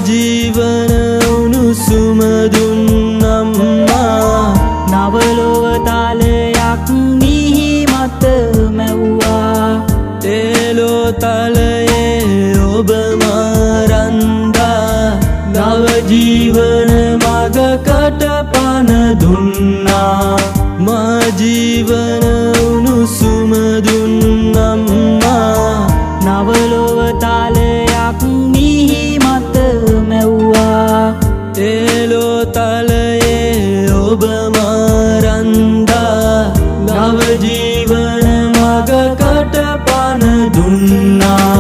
ජීවන උණුසුම දුන්නම්මා නවලොව තාලයක් මිහි මත මැව්වා තේලෝ තලයේ ඔබ මරන්දා නව ජීවන මගකට පන දුන්නා මා ජීවන උණුසුම දුන්නම්මා නවලොව තාලයක් මිහි මත මැව්වා තේලෝ තලයේ ඔබ මරන්දා නව ජීවන මගකට පන දුන්නා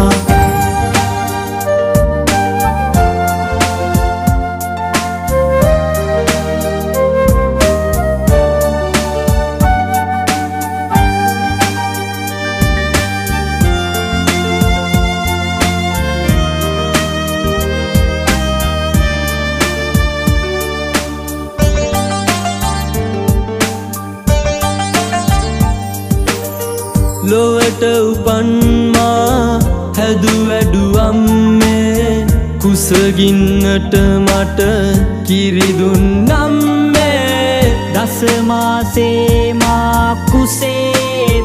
ලොවට උපන්මා හැදු වැඩු අම්මේ කුසගින්නට මට කිරිදුන්නම්මේ දස මාසේ මා කුසේ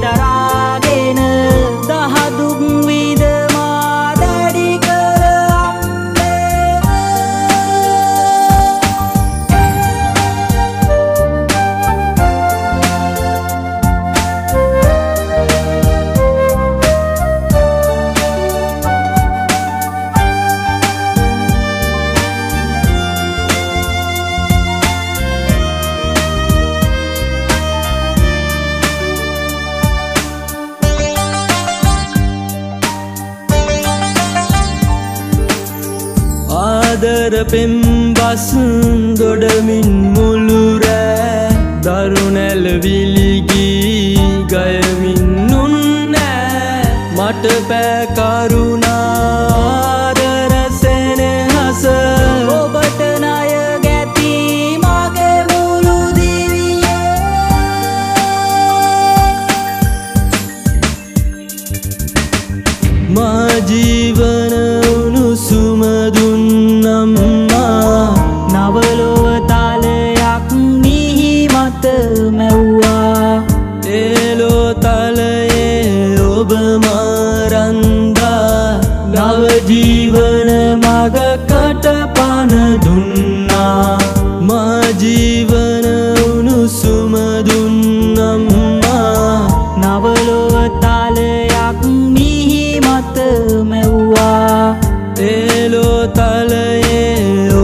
දරාගෙන දහදුක් විද මා දැඩි කර ආදර පෙම්බස් දොඩමින් මුළු රෑ දරුණැල විලිගී ගයමින් නුන්නෑ මට පෑ කරුණාදර සෙනෙහස ඔබට ණය ගැති මගේ මුළු දිවියේ මා ජීවන උණුසුම දුන්නම්මා නවලොව තාලයක් මිහි මත මැව්වා තේලෝ තලයේ ඔබ මරන්දා නව ජීවන මගකට පන දුන්නා මා ජීවන උණුසුම දුන්නම්මා නවලොව තාලයක් මිහි මත මැව්වා තේලෝ තලයේ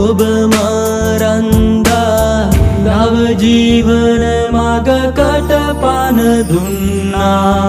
ඔබ මරන්දා නව ජීවන මගකට පන දුන්නා